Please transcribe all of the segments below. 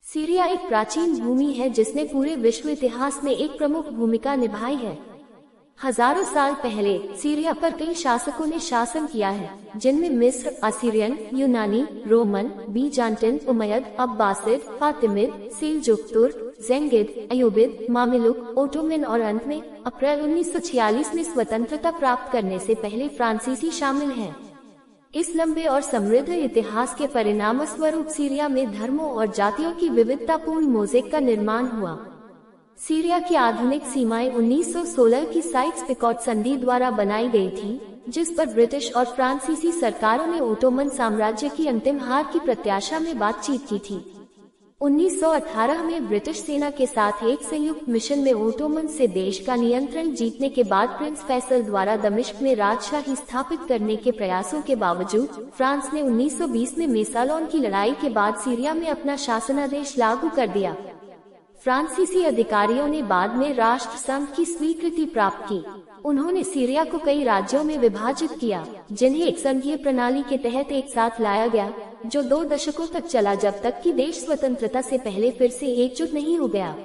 Syria एक प्राचीन भूमि है जिसने पूरे विश्व इतिहास में एक प्रमुख भूमिका निभाई है। हजारों साल पहले सीरिया पर कई शासकों ने शासन किया है, जिनमें मिस्र, असीरियन, यूनानी, Roman, बीजांटिन, Umayyad, Abbasid, Fatimid, Seljuk, तुर्क, ज़ेंगिद, अयूबिद, मामेलुक, ओटोमन और अंत में अप्रैल 1946 में स्वतंत्रता प्राप्त करने से पहले फ्रांसीसी शामिल हैं। इस लंबे और समृद्ध इतिहास के परिणामस्वरूप सीरिया में धर्मों और जातियों की विविधतापूर्ण मोज़ेक का निर्माण हुआ। सीरिया की आधुनिक सीमाएं 1916 की साइक्स-पिकोट संधि द्वारा बनाई गई थी, जिस पर ब्रिटिश और फ्रांसीसी सरकारों ने ओटोमन साम्राज्य की अंतिम हार की प्रत्याशा में बातचीत की थी। 1918 में ब्रिटिश सेना के साथ एक संयुक्त मिशन में ओटोमन से देश का नियंत्रण जीतने के बाद प्रिंस फैसल द्वारा दमिश्क में राजशाही स्थापित करने के प्रयासों के बावजूद फ्रांस ने 1920 में मेसालोन की लड़ाई के बाद सीरिया में अपना शासनादेश लागू कर दिया। फ्रांसीसी अधिकारियों ने बाद में राष्ट्र संघ की स्वीकृति प्राप्त की। उन्होंने सीरिया को कई राज्यों में विभाजित किया, जिन्हें एक संघीय प्रणाली के तहत एक साथ लाया गया, जो 2 दशकों तक चला, जब तक कि देश स्वतंत्रता से पहले फिर से एकजुट नहीं हो गया।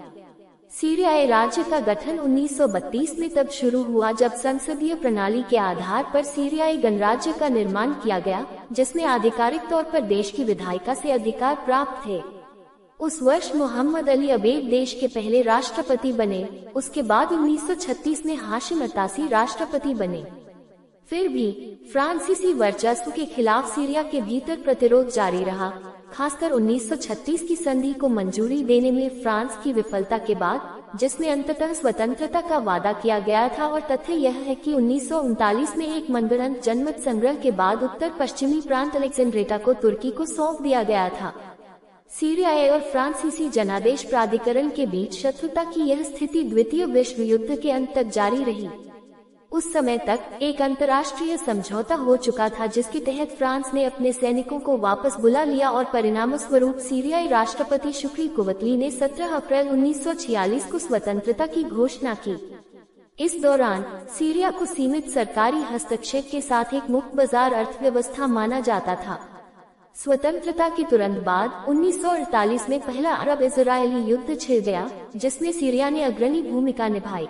सीरियाई राज्य का गठन 1932 में तब शुरू हुआ जब संसदीय प्रणाली के आधार पर सीरियाई गणराज्य का निर्माण किया गया, जिसमें आधिकारिक तौर पर देश की विधायिका से अधिकार प्राप्त थे। उस वर्ष मोहम्मद अली अबेद देश के पहले राष्ट्रपति बने। उसके बाद 1936 में हाशिम अत्तासी राष्ट्रपति बने। फिर भी फ्रांसीसी वर्चस्व के खिलाफ सीरिया के भीतर प्रतिरोध जारी रहा, खासकर 1936 की संधि को मंजूरी देने में फ्रांस की विफलता के बाद, जिसमें अंततः स्वतंत्रता का वादा किया गया था। और तथ्य यह है कि 1939 में एक मनगढ़ंत जनमत संग्रह के बाद उत्तर पश्चिमी प्रांत अलेक्जेंड्रेटा को तुर्की को सौंप दिया गया था। सीरियाई और फ्रांसीसी जनादेश प्राधिकरण के बीच शत्रुता की यह स्थिति द्वितीय विश्व युद्ध के अंत तक जारी रही। उस समय तक एक अंतर्राष्ट्रीय समझौता हो चुका था, जिसके तहत फ्रांस ने अपने सैनिकों को वापस बुला लिया और परिणामस्वरूप सीरियाई राष्ट्रपति शुक्री कुवतली ने 17 अप्रैल 1946 को स्वतंत्रता की घोषणा की। इस दौरान सीरिया को सीमित सरकारी हस्तक्षेप के साथ एक मुक्त बाजार अर्थव्यवस्था माना जाता था। स्वतंत्रता के तुरंत बाद 1948 में पहला अरब इजरायली युद्ध छिड़ गया, जिसमें सीरिया ने अग्रणी भूमिका निभाई।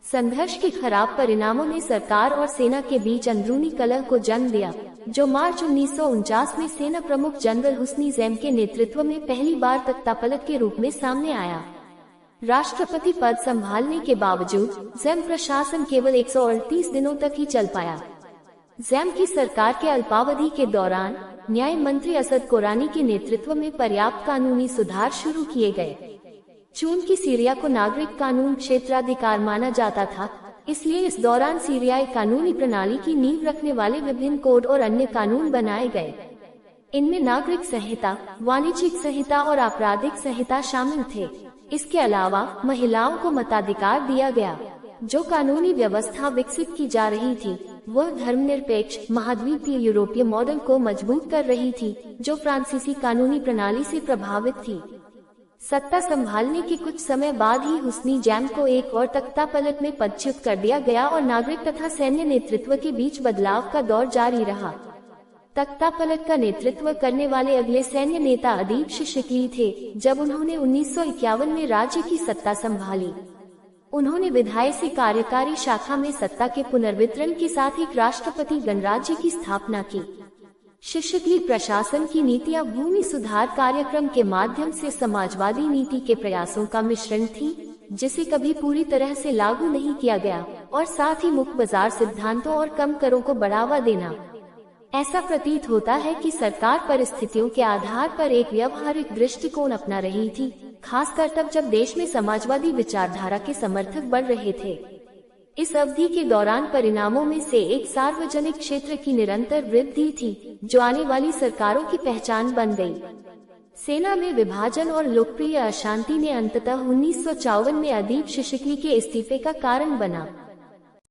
संघर्ष के खराब परिणामों ने सरकार और सेना के बीच अंदरूनी कलह को जन्म दिया, जो मार्च 1949 में सेना प्रमुख जनरल हुस्नी ज़ैम के नेतृत्व में पहली बार तख्तापलट के रूप में सामने आया। राष्ट्रपति पद संभालने के बावजूद ज़ैम प्रशासन केवल 138 दिनों तक ही चल पाया। ज़ैम की सरकार के अल्पावधि के दौरान न्याय मंत्री असद कोरानी के नेतृत्व में पर्याप्त कानूनी सुधार शुरू किए गए। चूंकि सीरिया को नागरिक कानून क्षेत्राधिकार माना जाता था, इसलिए इस दौरान सीरियाई कानूनी प्रणाली की नींव रखने वाले विभिन्न कोड और अन्य कानून बनाए गए। इनमें नागरिक संहिता, वाणिज्यिक संहिता और आपराधिक संहिता शामिल थे। इसके अलावा महिलाओं को मताधिकार दिया गया। जो कानूनी व्यवस्था विकसित की जा रही थी, वह धर्मनिरपेक्ष महाद्वीपीय यूरोपीय मॉडल को मजबूत कर रही थी, जो फ्रांसीसी कानूनी प्रणाली से प्रभावित थी। सत्ता संभालने के कुछ समय बाद ही हुस्नी ज़ैम को एक और तख्तापलट में पदच्युत कर दिया गया और नागरिक तथा सैन्य नेतृत्व के बीच बदलाव का दौर जारी रहा। तख्तापलट का नेतृत्व करने वाले अगले सैन्य नेता अदीब शिशिकली थे, जब उन्होंने 1951 में राज्य की सत्ता संभाली। उन्होंने विधायी से कार्यकारी शाखा में सत्ता के पुनर्वितरण के साथ एक राष्ट्रपति गणराज्य की स्थापना की। शिशिकली प्रशासन की नीतियां भूमि सुधार कार्यक्रम के माध्यम से समाजवादी नीति के प्रयासों का मिश्रण थी, जिसे कभी पूरी तरह से लागू नहीं किया गया, और साथ ही मुक्त बाजार सिद्धांतों और कम करों को बढ़ावा देना। ऐसा प्रतीत होता है कि सरकार परिस्थितियों के आधार पर एक व्यवहारिक दृष्टिकोण अपना रही थी, खासकर तब जब देश में समाजवादी विचारधारा के समर्थक बढ़ रहे थे। इस अवधि के दौरान परिणामों में से एक सार्वजनिक क्षेत्र की निरंतर वृद्धि थी, जो आने वाली सरकारों की पहचान बन गई। सेना में विभाजन और लोकप्रिय अशांति ने अंततः 1954 में अदीब शिशिकली के इस्तीफे का कारण बना।